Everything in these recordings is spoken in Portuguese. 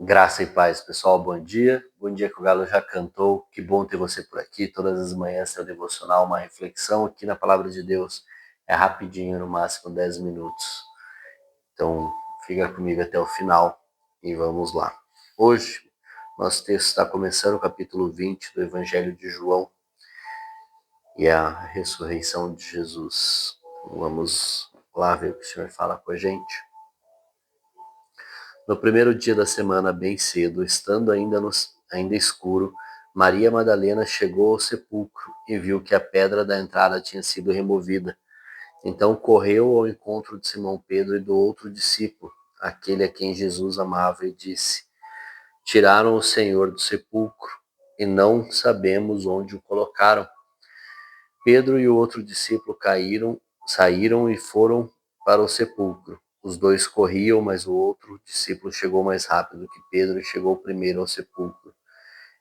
Graça e paz, pessoal, bom dia. Bom dia que o Galo já cantou. Que bom ter você por aqui. Todas as manhãs tem o devocional, uma reflexão aqui na Palavra de Deus. É rapidinho, no máximo 10 minutos. Então, fica comigo até o final e vamos lá. Hoje, nosso texto está começando o capítulo 20 do Evangelho de João e a ressurreição de Jesus. Vamos lá ver o que o Senhor fala com a gente. No primeiro dia da semana, bem cedo, estando ainda escuro, Maria Madalena chegou ao sepulcro e viu que a pedra da entrada tinha sido removida. Então correu ao encontro de Simão Pedro e do outro discípulo, aquele a quem Jesus amava, e disse: Tiraram o Senhor do sepulcro e não sabemos onde o colocaram. Pedro e o outro discípulo saíram e foram para o sepulcro. Os dois corriam, mas o outro discípulo chegou mais rápido que Pedro e chegou primeiro ao sepulcro.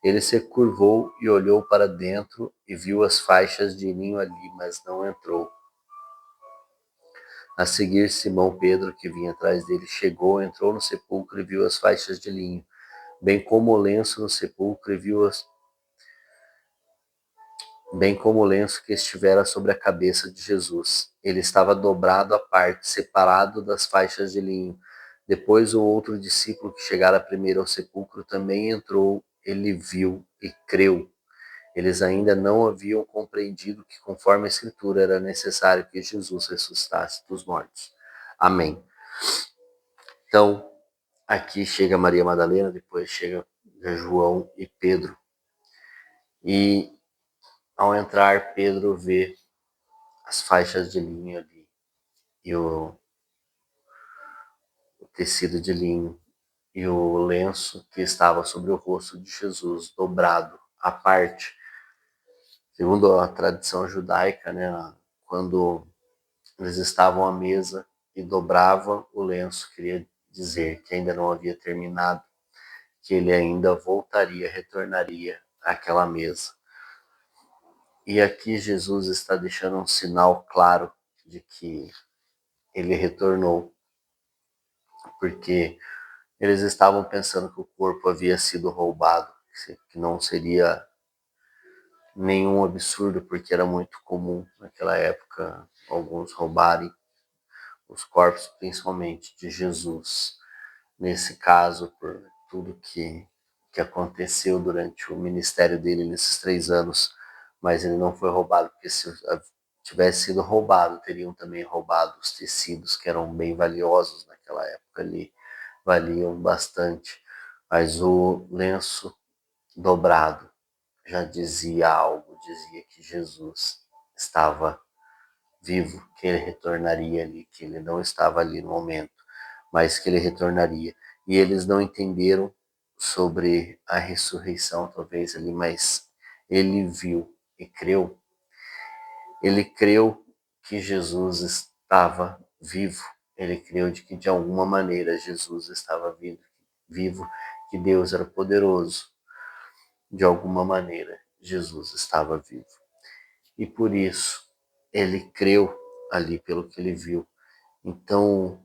Ele se curvou e olhou para dentro e viu as faixas de linho ali, mas não entrou. A seguir, Simão Pedro, que vinha atrás dele, chegou, entrou no sepulcro e viu as faixas de linho, bem como o lenço no sepulcro e bem como o lenço que estivera sobre a cabeça de Jesus. Ele estava dobrado à parte, separado das faixas de linho. Depois o outro discípulo que chegara primeiro ao sepulcro também entrou. Ele viu e creu. Eles ainda não haviam compreendido que, conforme a Escritura, era necessário que Jesus ressuscitasse dos mortos. Amém. Então, aqui chega Maria Madalena, depois chega João e Pedro. E ao entrar, Pedro vê as faixas de linho ali e o tecido de linho e o lenço que estava sobre o rosto de Jesus, dobrado à parte. Segundo a tradição judaica, né, quando eles estavam à mesa e dobravam o lenço, queria dizer que ainda não havia terminado, que ele ainda voltaria, retornaria àquela mesa. E aqui Jesus está deixando um sinal claro de que ele retornou, porque eles estavam pensando que o corpo havia sido roubado, que não seria nenhum absurdo, porque era muito comum naquela época alguns roubarem os corpos, principalmente de Jesus. Nesse caso, por tudo que aconteceu durante o ministério dele nesses 3 anos, mas ele não foi roubado, porque se tivesse sido roubado, teriam também roubado os tecidos, que eram bem valiosos naquela época ali, valiam bastante, mas o lenço dobrado já dizia algo, dizia que Jesus estava vivo, que ele retornaria ali, que ele não estava ali no momento, mas que ele retornaria. E eles não entenderam sobre a ressurreição, talvez ali, mas ele viu e creu. Ele creu que Jesus estava vivo. Ele creu de que de alguma maneira Jesus estava vivo, que Deus era poderoso. De alguma maneira Jesus estava vivo. E por isso ele creu ali pelo que ele viu. Então,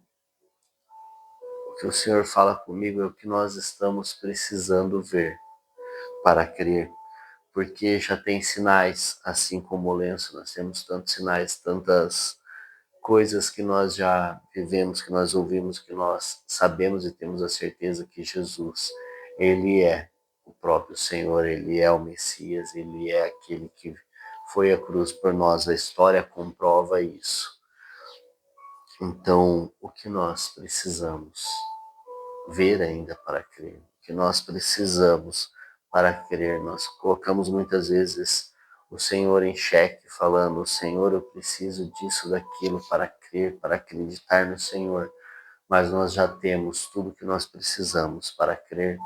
o que o Senhor fala comigo é o que nós estamos precisando ver para crer, porque já tem sinais, assim como o lenço, nós temos tantos sinais, tantas coisas que nós já vivemos, que nós ouvimos, que nós sabemos e temos a certeza que Jesus, ele é o próprio Senhor, ele é o Messias, ele é aquele que foi à cruz por nós, a história comprova isso. Então, o que nós precisamos ver ainda para crer, o que nós precisamos para crer, nós colocamos muitas vezes o Senhor em xeque, falando: Senhor, eu preciso disso, daquilo para crer, para acreditar no Senhor, mas nós já temos tudo o que nós precisamos para crer.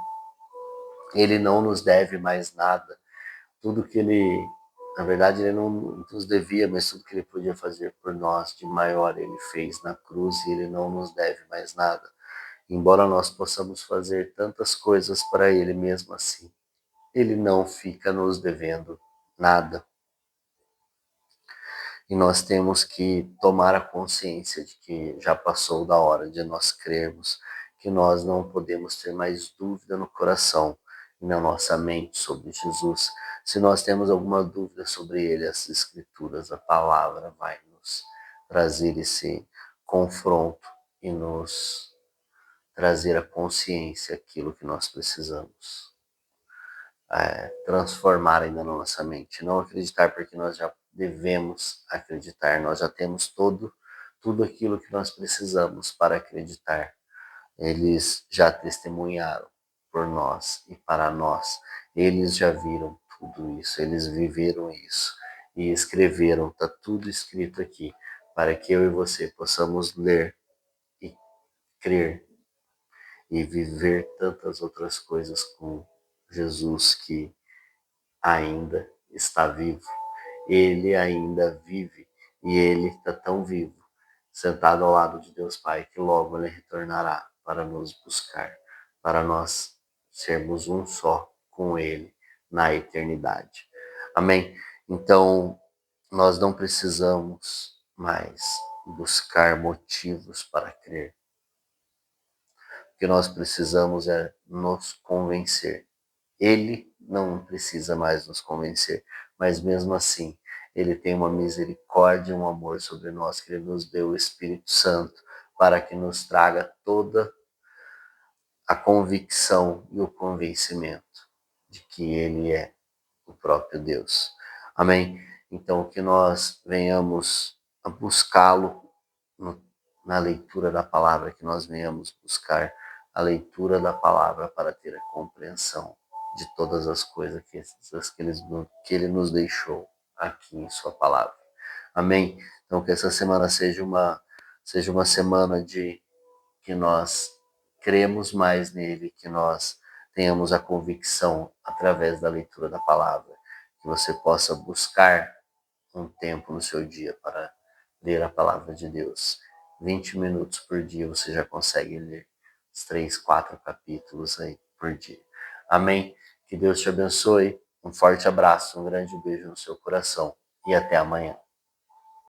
Ele não nos deve mais nada, tudo que ele, na verdade, ele não nos devia, mas tudo que ele podia fazer por nós de maior ele fez na cruz, e ele não nos deve mais nada. Embora nós possamos fazer tantas coisas para ele, mesmo assim, ele não fica nos devendo nada. E nós temos que tomar a consciência de que já passou da hora de nós crermos que nós não podemos ter mais dúvida no coração e na nossa mente sobre Jesus. Se nós temos alguma dúvida sobre Ele, as Escrituras, a palavra vai nos trazer esse confronto e nos trazer a consciência aquilo que nós precisamos transformar ainda na nossa mente. Não acreditar porque nós já devemos acreditar, nós já temos tudo aquilo que nós precisamos para acreditar. Eles já testemunharam por nós e para nós. Eles já viram tudo isso, eles viveram isso e escreveram, está tudo escrito aqui, para que eu e você possamos ler e crer e viver tantas outras coisas com Jesus que ainda está vivo. Ele ainda vive e ele está tão vivo, sentado ao lado de Deus Pai, que logo ele retornará para nos buscar, para nós sermos um só com ele na eternidade. Amém? Então, nós não precisamos mais buscar motivos para crer. O que nós precisamos é nos convencer. Ele não precisa mais nos convencer, mas mesmo assim, ele tem uma misericórdia e um amor sobre nós, que ele nos deu o Espírito Santo para que nos traga toda a convicção e o convencimento de que ele é o próprio Deus. Amém? Então, que nós venhamos a buscá-lo na leitura da palavra, que nós venhamos buscar a leitura da palavra para ter a compreensão de todas as coisas que ele nos deixou aqui em sua palavra. Amém? Então, que essa semana seja uma semana de que nós cremos mais nele, que nós tenhamos a convicção através da leitura da palavra, que você possa buscar um tempo no seu dia para ler a palavra de Deus. 20 minutos por dia você já consegue ler os 3, 4 capítulos aí por dia. Amém? Que Deus te abençoe. Um forte abraço, um grande beijo no seu coração e até amanhã.